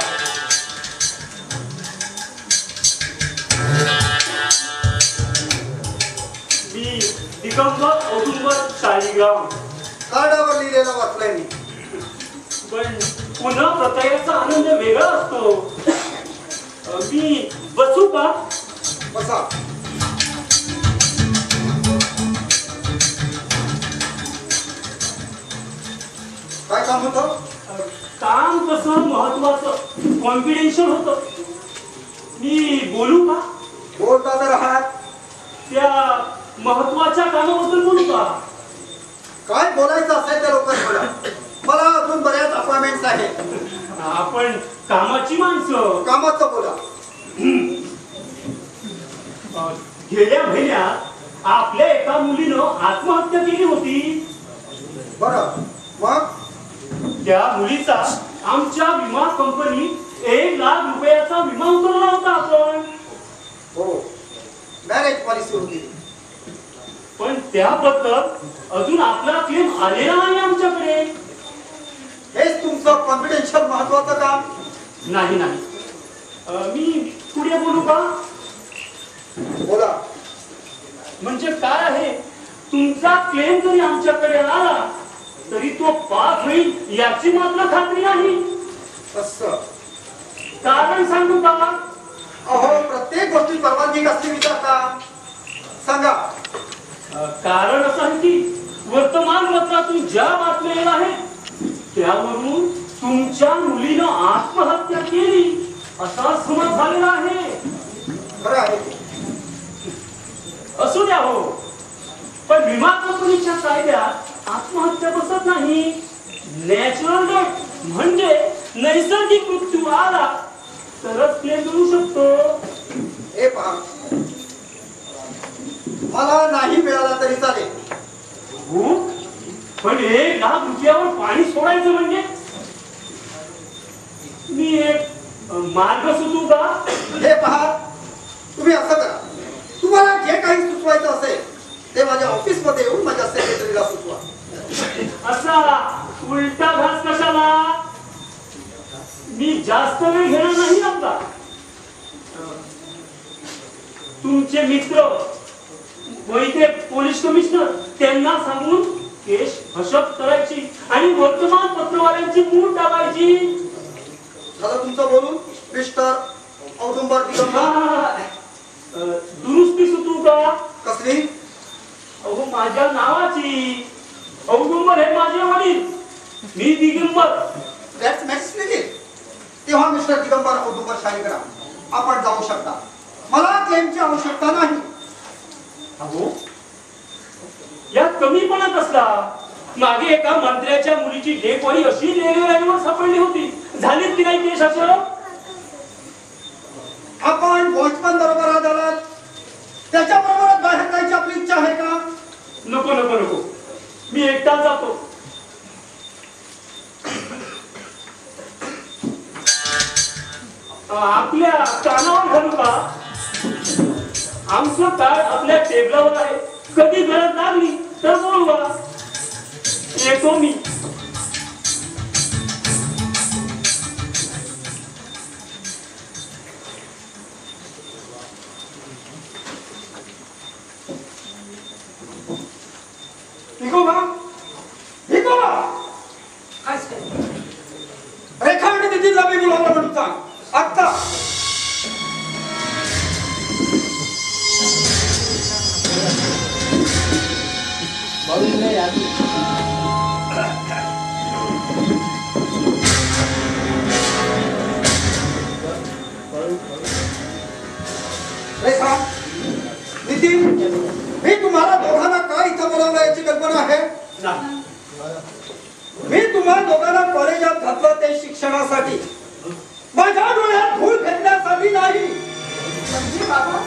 मी दिगंबर औदुंबर शाळीग्राम. कार्डावर लिहिलेलं वाचलंय मी. पण पुन्हा प्रत्ययाचा आनंद वेगळा असतो. मी बसू का? बसा. काय काम होतं? काम कसं महत्वाचं, कॉन्फिडेन्शियल होतं. मी बोलू का? बोलता तर आहात. त्या महत्वाच्या कामाबद्दल बोलू का? काय बोलायचं असेल ते लोकांना बोला. मला अजून बऱ्याच अपॉइंटमेंट्स आहेत. आपण कामाची माणसं. कामाचं बोला. गेल्या महिन्यात आपल्या एका मुलीनं आत्महत्या केली होती. बरं, मग त्या मुलीचा आमच्या विमा कंपनी 1 लाख रुपयाचा विमा उतरवला होता आपण. हो, मॅरेज पॉलिसी होती. पण त्याबद्दल अजून आपला क्लेम आलेला नाही आमच्याकडे. हेच तुमचं कॉन्फिडेन्शियल महत्वाचं काम? नाही. मी पुढे बोलू का? बोला. म्हणजे काय आहे, तुमचा क्लेम जरी आमच्याकडे आला तरी तो पास होईल याची मात्र खात्री नाही. असं कारण सांगू का? अहो, प्रत्येक गोष्टी परवानगी कसली विचारता? सांगा. कारण असं आहे की वर्तमानपत्रातून ज्या बातम्या येत आहेत त्यावरून तुमच्या मुलीनं आत्महत्या केली असा समज झालेला आहे. खरं आहे. असू द्या हो, पण विमा कंपनीच्या कायद्यात आत्महत्या बसत नाही. नॅचरल डेथ म्हणजे नैसर्गिक मृत्यू आला तरच क्लेम मिळू शकतो. हे पहा, मला नाही मिळाला तरी चालेल. हो, पण 1 लाख रुपयावर पाणी सोडायचं म्हणजे? मी एक मार्ग सुचवू का? हे पहा, तुम्ही असं करा. तुम्हाला जे काही सुचवायचं असेल ते माझ्या ऑफिस मध्ये येऊन माझ्या सेक्रेटरीला सुचवा. असा उलटा घास कशाला? मी जास्त वेळ घेणार नाही आपला. तुमचे मित्र वैद्य पोलीस कमिशनर त्यांना सांगून केस हशप करायची आणि वर्तमानपत्रवाल्यांची मूठ दाबायची. झालं तुमचं बोलून मिस्टर औदुंबर दिगंबर? दुरुस्ती सुचवू का? कसली? अहो, माझ्या नावाची. औदुंबर हे माझे वडील, मी दिगंबर. दॅट्स मॅक्सिनेटेड. तेव्हा मिस्टर दिगंबर औदुंबर शाळीग्राम, आपण जाऊ शकता. मला क्लेमची आवश्यकता नाही. अहो, यात कमीपणा कसला? मागे एका मंत्र्याच्या मुलीची डेकवाडी अशी रेल्वेवर सापडली होती. झालीच की नाही केस असं? आपण वॉचमन बरोबर आलात, त्याच्याबरोबरच बाहेर जायच्या आहे का? नको नको नको, मी एकटा जातो. आपल्या कानावर घालू का? आमचं कार्ड आपल्या टेबलावर आहे, कधी गरज लागली तर बोलवा. येतो मी. रेखा आणि नितीनला मी बोलावलं म्हणून सांग आत्ता. रेखा, नितीन, मी तुम्हाला दोघांना काय इथं बोलावलं याची कल्पना आहे? मी तुम्हाला दोघांना कॉलेजात घातलं ते शिक्षणासाठी, माझ्या डोळ्यात धूळ फेकण्यासाठी नाही. म्हणजे बाबा,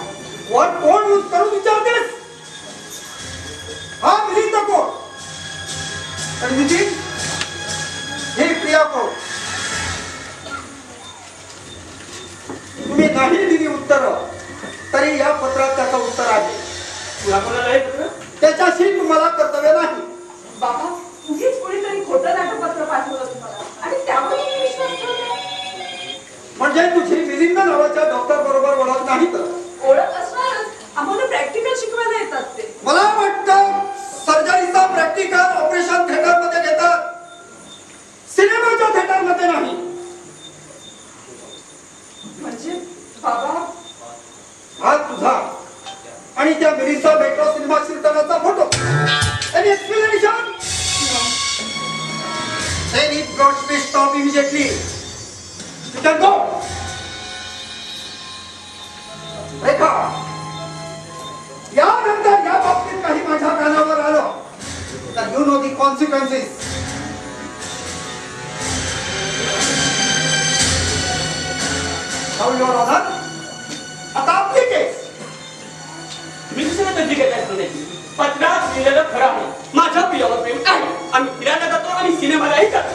वर कोण करून विचारतेस? हा मिलिंद कोण आणि नितीन ही प्रिया कोण? तुम्ही नाही दिली उत्तर तरी या पत्रात त्याचं उत्तर आहे. तुला कोणाला आहे पत्र? त्याच्याशी तुम्हाला कर्तव्य नाही. बाबा, उगीच कोणीतरी खोटं नाटकपत्र पाठवलं तुम्हाला आणि त्यावर मी विश्वास ठेवला. म्हणजे तुझी मिलिंद नावाच्या डॉक्टर बरोबर ओळख नाही तर? ओळख असणारच, आम्हाला प्रॅक्टिकल शिकवायला येतात ते. मला वाटतं सर्जरीचा प्रॅक्टिकल ऑपरेशन थिएटर मध्ये घेतात, सिनेमाच्या थिएटर मध्ये नाही. म्हणजे बाबा, हा तुझा आणि त्या मिलिंदचा मेट्रो सिनेमा कीर्तनाचा photo. Any explanation? Then it got to be stopped immediately. You can go. रेखा, यानंतर या बाबतीत काही माझ्या कानावर आलं तर you know the consequences. Now your honor, आता आपली केस. मी दुसऱ्या त्यांची काय करण्याची? पत्रात लिहिलेलं खरं आहे, माझ्या प्रियावर प्रेम आहे. आम्ही फिरायला जातो आणि सिनेमालाही जातो.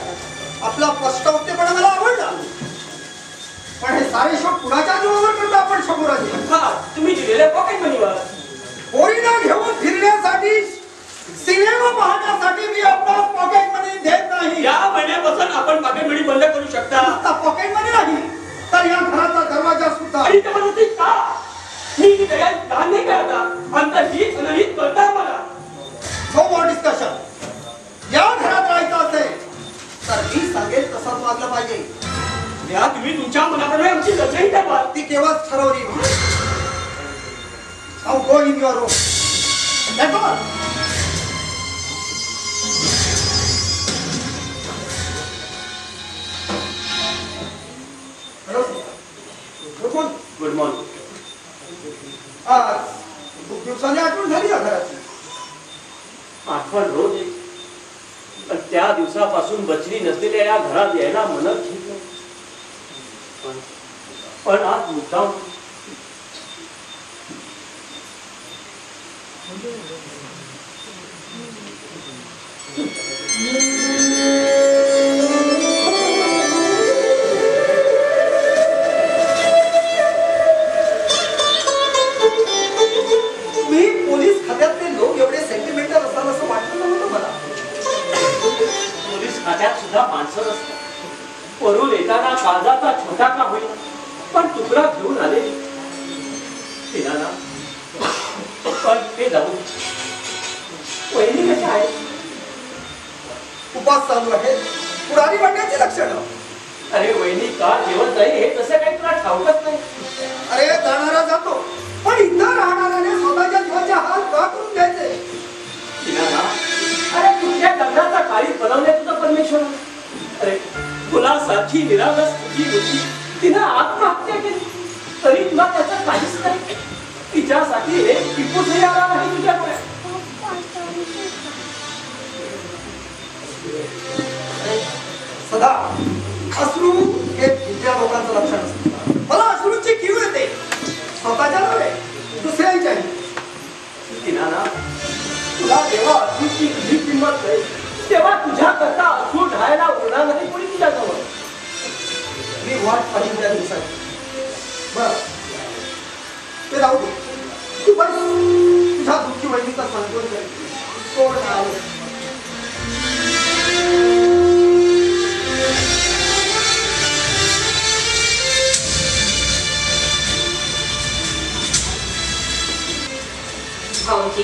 आपला स्पष्टवक्तेपणा मला आवडला, पण हे सारे शोक कुणाच्या जीवावर करता आपण शंभूराजी? हा, तुम्ही दिलेल्या पॉकेट मनीवर. पोरीला घेऊन फिरण्यासाठी, सिनेमा पाहण्यासाठी मी आपला पॉकेट मनी देत नाही. या महिन्यापासून आपण पॉकेट मनी बंद करू शकता. नुसता पॉकेट मनी नाही तर या घराचा दरवाजा सुद्धा. आणि ते म्हणते का? मी तयार का नाही करता? आमचा हित अनहित करता मला. No more discussion. या घरात राहायचं असेल तर मी सांगेल तसंच वागलं पाहिजे. या तुम्ही तुमच्या मनाप्रमाणे आमची लग्नही ठरवा. ती केव्हाच ठरवली. Now go in your room. Let's go. Good morning. आज खूप दिवसांनी आठवण झाली या घराची. आठवण रोज येते, पण त्या दिवसापासून बचली नसलेल्या या घरात यायला मनच घेत नाही. पण आज मुद्दाम पोलीस खात्यातले लोक एवढे सेंटिमेंटल असतात असं वाटलं नव्हतं मला. पोलीस खात्यात सुद्धा माणसं असतात. परून येताना काळजाचा छोटा का होईल पण तुकडा घेऊन आले तिला ना. पण ते जाऊ, वहिनी कशा आहे? उपास चालू आहे, पुढारी बनण्याची लक्षणं. अरे वहिनी का जेवत नाही हे तसं काही तुला ठाऊकच नाही. अरे जाणारा जातो, पण इथं राहणाऱ्याने स्वतःच्या जीवाचे हाल का करून घ्यायचे? तिला ना, अरे तुझ्या लग्नाचा काळीज बनवणे तुझं परमेश्वर. अरे तुला सारखी निरागस तुझी होती, तिनं आत्महत्या केली तरी तुला त्याचं काहीच नाही. तिच्यासाठी एक टिपूसही आला नाही तुझ्याकडे. सदा अश्रू हे दुसऱ्या लोकांचं लक्षण असतं. मला अश्रूची कीव येते, स्वतःच्या नव्हे दुसऱ्यांच्याही. तिला ना करता असून राहायला उरणार नाही कोणी तुझ्याजवळ. मी वाट पाहिजे त्या दिवसाची. बर ते राहू दे. तू बस तुझ्या दुःखी वहिनीचा सांत्वन कर. कोण आलं भाऊजी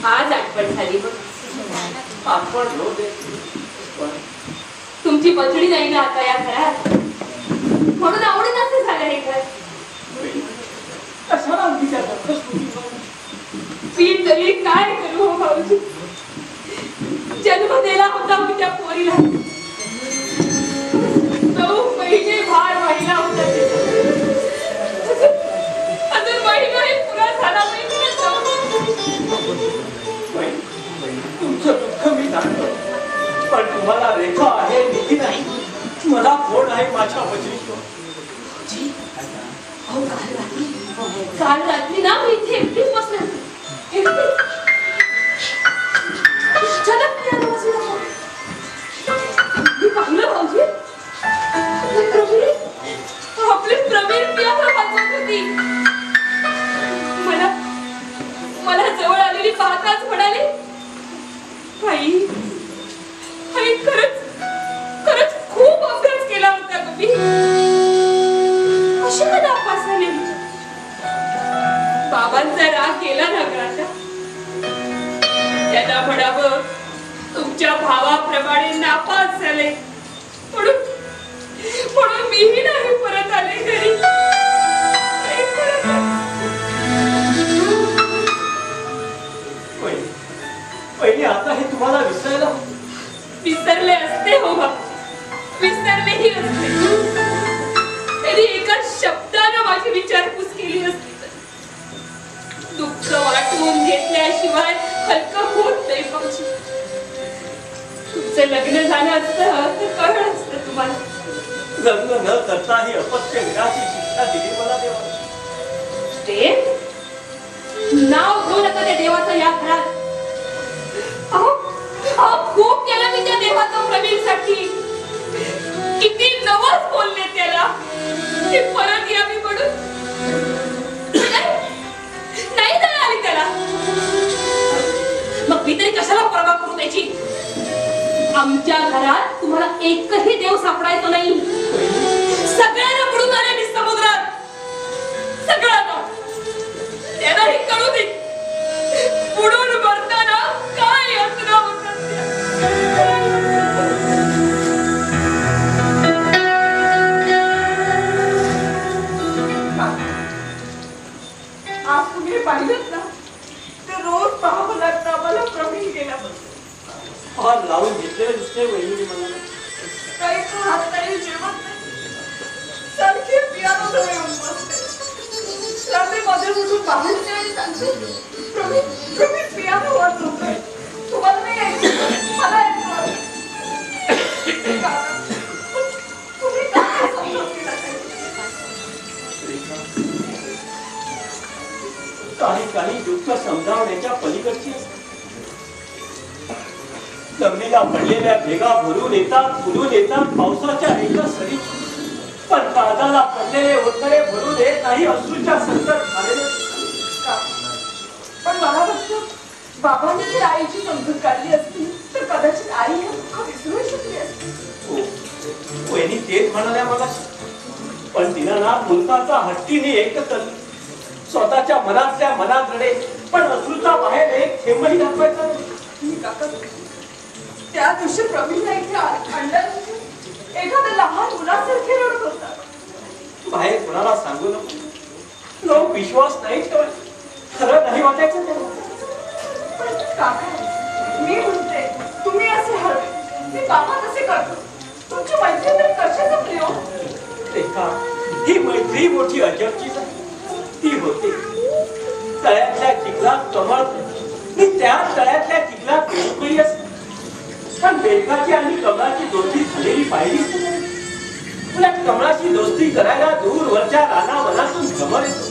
आज आठवण झाली बघ. आठवण होते पण तुमची बचडी नाही ना आता या घरात, म्हणून आवडत असं झालं हे घर. कशाला अगदी त्या धक्कच मी तरी काय करू हो भाऊजी. जन्म दिला होता मी त्या पोरीला. 9 महिने भार वाहिला होता. अजून महिनाही पुरा झाला नाही. तुमचं दुःख मी जाणतो, पण तुम्हाला रेखा आहे निधी नाही. मला कोण आहे माझ्या वजनीवर. काल रात्री ना मी इथे एकटीच बसले होते. अचानक पियानो वाजला. मी पाहिलं भाऊजी, आपली प्रवीण पियानो वाजवत होती. मला जवळ आलेली पाहताच म्हणाले, आई खरंच खूप अभ्यास केला होता ग मी. कशी मला नापास झाले. बाबांचा राग गेला ना ग आता. त्यांना म्हणावं तुमच्या भावाप्रमाणे नापास झाले म्हणून मीही नाही परत आले घरी. पहिले आता हे तुम्हाला विसरले असते हो बाबा, विसरलेही असते. तरी एका शब्दानं माझी विचारपूस केली असती. दुःख वाटून घेतल्याशिवाय हलकं होत नाही भाऊजी. तुमचं लग्न झालं असतं तर कळलं असतं तुम्हाला. लग्न न करता ही अपत्य विराची शिक्षा दिली मला देवाने. देव नाव घेऊ नका त्या देवाचं या घरात. खूप केला मी त्या देवाचं प्रवीणसाठी. किती नवस बोलले त्याला की परत या मी म्हणून. नाही दया आली त्याला. मग मी तरी कशाला परवा करू त्याची. आमच्या घरात तुम्हाला एकही देव सापडायचा नाही. सगळ्यांना बुडून आले मी समुद्रात. सगळ्यांना. त्यालाही कळू दे बुडून मरताना काय यातना होतात. आज तुम्ही पाहिलं ना, ते रोज पाहावं लागतं आम्हाला प्रवीण गेल्यापासून. फार लावून घेतलेले दिसते वहिनी मला. काही खात नाही, जेवत नाही, सारखे पियानो जवळ येऊन बसते. रात्री मध्ये उठून बाहेर आणि सांगते प्रवीण पियानो वाजवतोय. तुम्हाला नाही ऐकलं, मला ऐकलं. तुम्ही काय समजून घेता काही दुःख समजावण्याच्या पलीकडची जमिनीला पडलेल्या भेगा भरून येतात, फुलून येतात पावसाच्या एका सरी. पण काळजाला पडलेले ओठरे भरून येत नाही अश्रूच्या संकट झालेले. पण मला वाटतं बाबांनी जर आईची समजूत काढली असती तर कदाचित आई हे दुःख विसरू शकली असती. वहिनी तेच म्हणाल्या मला. पण तिला ना मुलकाचा हट्टीने एकच स्वतःच्या मनातल्या मनात रडे, पण अश्रूचा बाहेर एक थेंबही दाखवायचा नाही. काका त्या दिवशी प्रवीणला इथे आणल्यानंतर एखाद्या लहान मुलासारखे रडत होता. बाहेर कोणाला सांगू नको. लोक विश्वास नाही ठेवत. खरं नाही वाटायचं तेव्हा. पण काका मी म्हणते तुम्ही असे हरवे. मी बाबा तसे करतो. तुमची मैत्री तर कशी जमली हो. रेखा ही मैत्री मोठी अजबचीच आहे. ती होते तळ्यातल्या चिखलात कमळ आणि त्या तळ्यातल्या चिखलात बेलकुई असते. पण बेलकाची आणि कमळाची दोस्ती झालेली पाहिली. तुला कमळाची दोस्ती करायला दूरवरच्या रानावनातून भ्रमर येतो.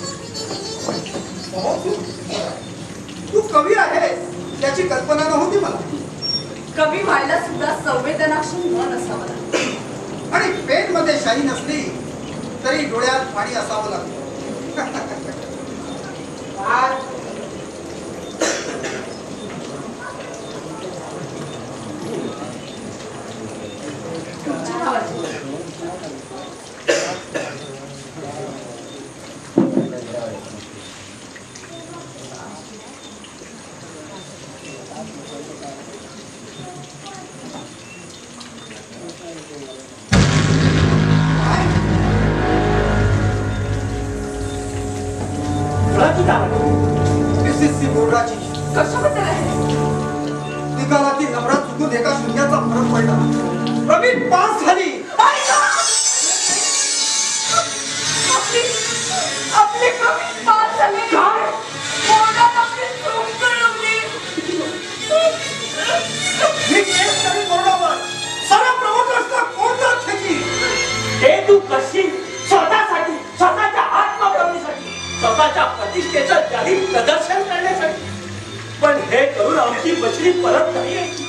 तू कवी आहेस त्याची कल्पना नव्हती मला. कवी व्हायला सुद्धा संवेदनाक्षम मन असावं लागतं. आणि पेन मध्ये शाई नसली तरी डोळ्यात पाणी असावं लागतं. SSC बोर्डाची कशाबद्दल आहे? निकालातील नंबरात चुकून एका शून्याचा फरक पडला. प्रवीण पास झाली. आपले कमी पास झाले. काय? बोर्डात आपली चूक कळवली. ही केस करी बोर्डावर सारा प्रमुख असता कोणता खेची. हे तू करशील स्वतःसाठी, स्वतःच्या आत्मप्रवृत्तीसाठी, स्वतःच्या प्रतिष्ठेचं जाहीर प्रदर्शन करण्यासाठी. पण हे करून आमची बछडी परत नाही यायची.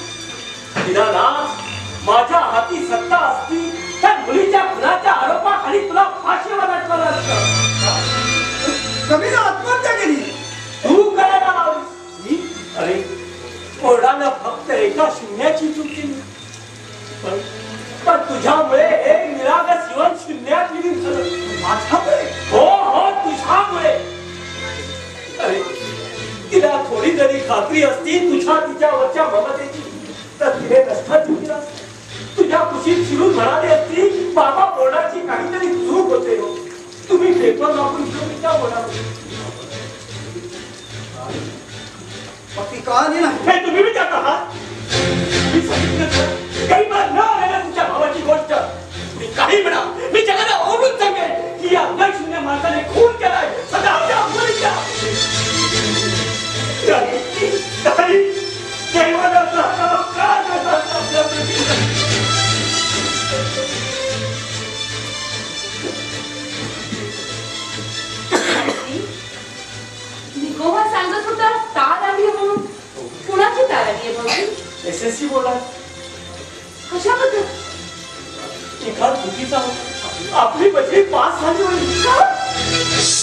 दीनानाथ, माझ्या हाती सत्ता असती तर मुलीच्या खुनाच्या आरोपाखाली तुला फाशीवर लटकवलं असतं. कवीनं आत्महत्या केली. तू करायला लावलीस. अरे, कोर्टानं फक्त एका शून्याची चूक केली. पण तुझ्यामुळे हे निरागस जीवन शून्यात विलीन झालं. माझ्यामुळे? हो हो, तुझ्यामुळे. अरे, तिला थोडी जरी खात्री असती तुझ्या तिच्यावरच्या ममतेची तर तिने नसताच केला. तुझ्या कुशीत शिरून म्हणाली असती, बाबा बोर्डाची काहीतरी चूक होते हो, तुम्ही पेपर वापरून त्या बोर्डावर. मग ती का नाही? हे तुम्ही विचारता आहात? मी सांगितलं काही मला न आलेल्या तुमच्या भावाची गोष्ट. मी काही म्हणा, मी जगाला ओरडून सांगेन की या शून्य माणसाने खून केलाय सदाच्या मुलीचा. निकोबा सांगत होता तार आली म्हणून. कुणाची तार आली भाऊजी? SSC बोला. कशाबद्दल? एखाद चुकीचा होता. आपली बछडी पास झाली होती.